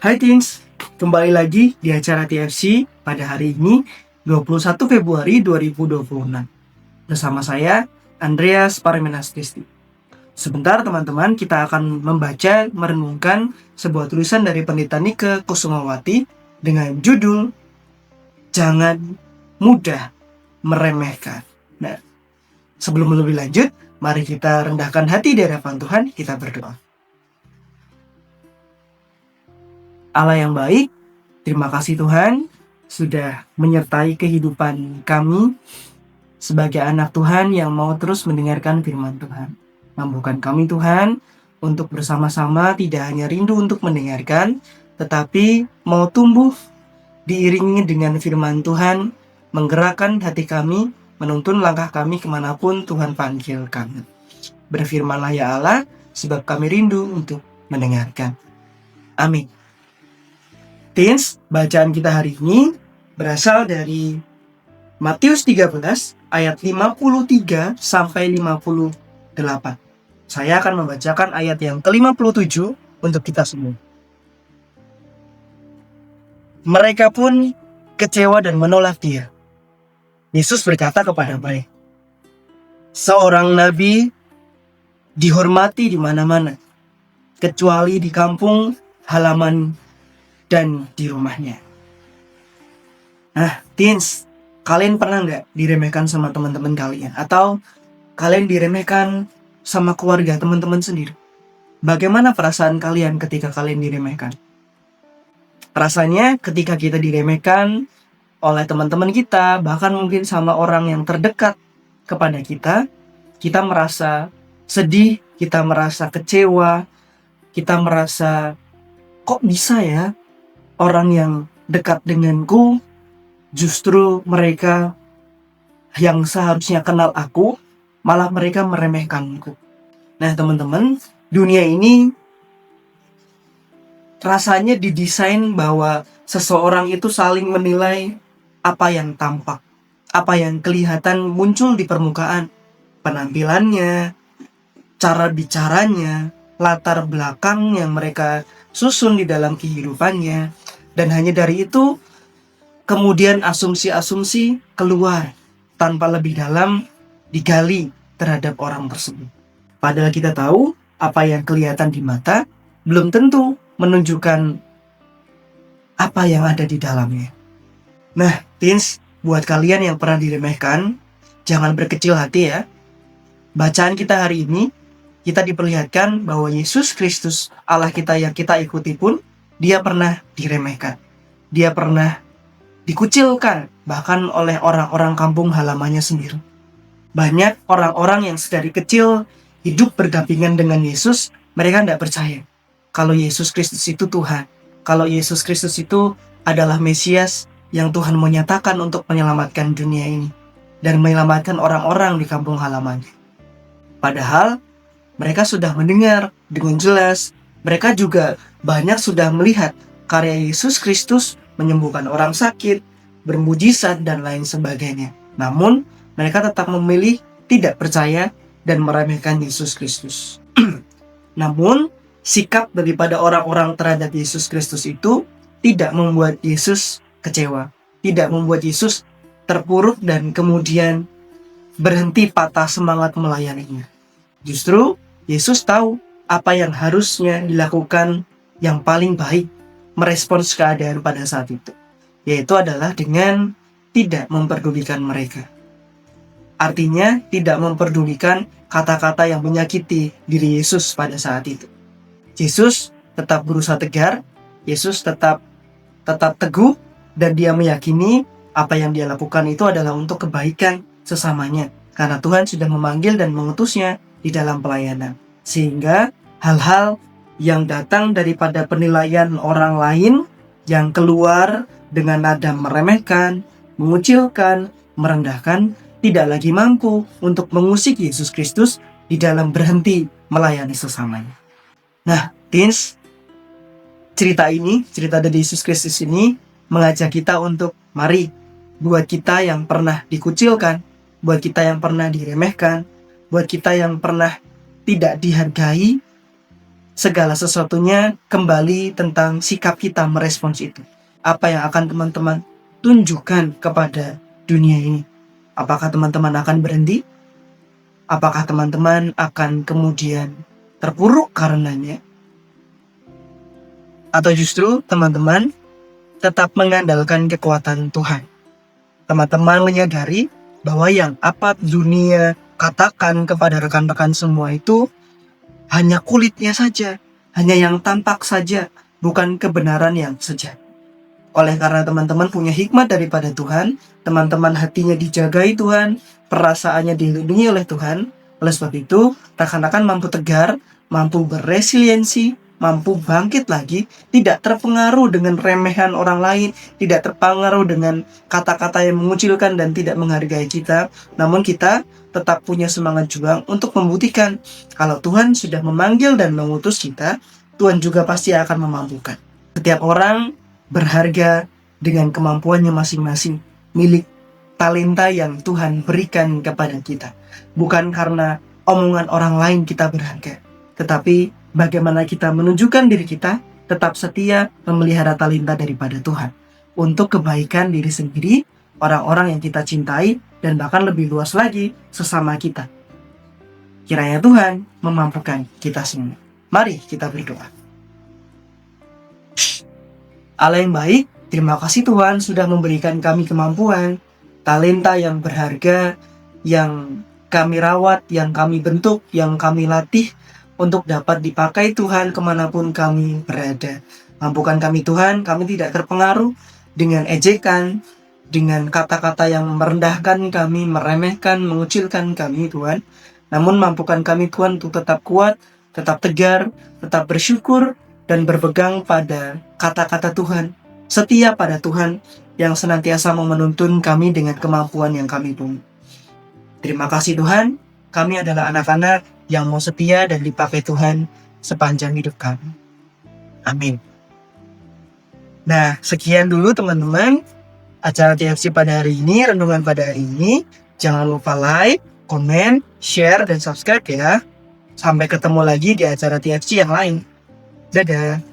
Hai Teens, kembali lagi di acara TFC pada hari ini 21 Februari 2026 bersama saya Andreas Parmenastisti. Sebentar teman-teman, kita akan membaca merenungkan sebuah tulisan dari Pendeta Nike Kusumawati dengan judul Jangan Mudah Meremehkan. Nah, sebelum lebih lanjut, mari kita rendahkan hati di hadapan Tuhan, kita berdoa. Allah yang baik, terima kasih Tuhan sudah menyertai kehidupan kami sebagai anak Tuhan yang mau terus mendengarkan firman Tuhan. Mampukan kami Tuhan untuk bersama-sama tidak hanya rindu untuk mendengarkan, tetapi mau tumbuh diiringi dengan firman Tuhan, menggerakkan hati kami, menuntun langkah kami kemanapun Tuhan panggil kami. Berfirmanlah ya Allah, sebab kami rindu untuk mendengarkan. Amin. Teens, bacaan kita hari ini berasal dari Matius 13 ayat 53 sampai 58. Saya akan membacakan ayat yang ke-57 untuk kita semua. Mereka pun kecewa dan menolak dia. Yesus berkata kepada mereka, seorang nabi dihormati di mana-mana, kecuali di kampung halaman dan di rumahnya. Nah, teens, kalian pernah nggak diremehkan sama teman-teman kalian? Atau kalian diremehkan sama keluarga teman-teman sendiri? Bagaimana perasaan kalian ketika kalian diremehkan? Rasanya ketika kita diremehkan oleh teman-teman kita, bahkan mungkin sama orang yang terdekat kepada kita, kita merasa sedih, kita merasa kecewa, kita merasa kok bisa ya orang yang dekat denganku, justru mereka yang seharusnya kenal aku, malah mereka meremehkanku. Nah teman-teman, dunia ini rasanya didesain bahwa seseorang itu saling menilai apa yang tampak, apa yang kelihatan muncul di permukaan, penampilannya, cara bicaranya, latar belakang yang mereka susun di dalam kehidupannya. Dan hanya dari itu, kemudian asumsi-asumsi keluar tanpa lebih dalam digali terhadap orang tersebut. Padahal kita tahu apa yang kelihatan di mata belum tentu menunjukkan apa yang ada di dalamnya. Nah, teens, buat kalian yang pernah diremehkan, jangan berkecil hati ya. Bacaan kita hari ini, kita diperlihatkan bahwa Yesus Kristus, Allah kita yang kita ikuti pun, dia pernah diremehkan. Dia pernah dikucilkan, bahkan oleh orang-orang kampung halamannya sendiri. Banyak orang-orang yang sedari kecil hidup berdampingan dengan Yesus, mereka tidak percaya kalau Yesus Kristus itu Tuhan. Kalau Yesus Kristus itu adalah Mesias yang Tuhan menyatakan untuk menyelamatkan dunia ini dan menyelamatkan orang-orang di kampung halamannya. Padahal mereka sudah mendengar dengan jelas, mereka juga banyak sudah melihat karya Yesus Kristus menyembuhkan orang sakit, bermujizat, dan lain sebagainya. Namun, mereka tetap memilih tidak percaya dan meremehkan Yesus Kristus. Namun, sikap daripada orang-orang terhadap Yesus Kristus itu tidak membuat Yesus kecewa, tidak membuat Yesus terpuruk dan kemudian berhenti patah semangat melayaninya. Justru, Yesus tahu apa yang harusnya dilakukan yang paling baik merespons keadaan pada saat itu, yaitu adalah dengan tidak memperdulikan mereka. Artinya tidak memperdulikan kata-kata yang menyakiti diri Yesus pada saat itu. Yesus tetap berusaha tegar, Yesus tetap teguh, dan dia meyakini apa yang dia lakukan itu adalah untuk kebaikan sesamanya, karena Tuhan sudah memanggil dan mengutusnya di dalam pelayanan. Sehingga hal-hal yang datang daripada penilaian orang lain yang keluar dengan nada meremehkan, mengucilkan, merendahkan, tidak lagi mampu untuk mengusik Yesus Kristus di dalam berhenti melayani sesamanya. Nah, teens, cerita dari Yesus Kristus ini mengajak kita untuk mari, buat kita yang pernah dikucilkan, buat kita yang pernah diremehkan, buat kita yang pernah tidak dihargai, segala sesuatunya kembali tentang sikap kita merespons itu. Apa yang akan teman-teman tunjukkan kepada dunia ini? Apakah teman-teman akan berhenti? Apakah teman-teman akan kemudian terpuruk karenanya? Atau justru teman-teman tetap mengandalkan kekuatan Tuhan? Teman-teman menyadari bahwa yang apa dunia katakan kepada rekan-rekan semua itu hanya kulitnya saja, hanya yang tampak saja, bukan kebenaran yang sejati. Oleh karena teman-teman punya hikmat daripada Tuhan, teman-teman hatinya dijagai Tuhan, perasaannya dilindungi oleh Tuhan. Oleh sebab itu, rekan-rekan mampu tegar, mampu beresiliensi, mampu bangkit lagi, tidak terpengaruh dengan remehan orang lain, tidak terpengaruh dengan kata-kata yang mengucilkan dan tidak menghargai kita. Namun kita tetap punya semangat juang untuk membuktikan kalau Tuhan sudah memanggil dan mengutus kita, Tuhan juga pasti akan memampukan. Setiap orang berharga dengan kemampuannya masing-masing, milik talenta yang Tuhan berikan kepada kita. Bukan karena omongan orang lain kita berharga, tetapi bagaimana kita menunjukkan diri kita tetap setia memelihara talenta daripada Tuhan untuk kebaikan diri sendiri, orang-orang yang kita cintai, dan bahkan lebih luas lagi sesama kita. Kiranya Tuhan memampukan kita semua. Mari kita berdoa. Allah yang baik, terima kasih Tuhan sudah memberikan kami kemampuan, talenta yang berharga, yang kami rawat, yang kami bentuk, yang kami latih untuk dapat dipakai Tuhan kemanapun kami berada. Mampukan kami Tuhan, kami tidak terpengaruh dengan ejekan, dengan kata-kata yang merendahkan kami, meremehkan, mengucilkan kami Tuhan. Namun mampukan kami Tuhan untuk tetap kuat, tetap tegar, tetap bersyukur, dan berpegang pada kata-kata Tuhan, setia pada Tuhan yang senantiasa menuntun kami dengan kemampuan yang kami punya. Terima kasih Tuhan, kami adalah anak-anak yang mau setia dan dipakai Tuhan sepanjang hidup kami. Amin. Nah, sekian dulu teman-teman acara TFC pada hari ini, renungan pada hari ini. Jangan lupa like, komen, share, dan subscribe ya. Sampai ketemu lagi di acara TFC yang lain. Dadah.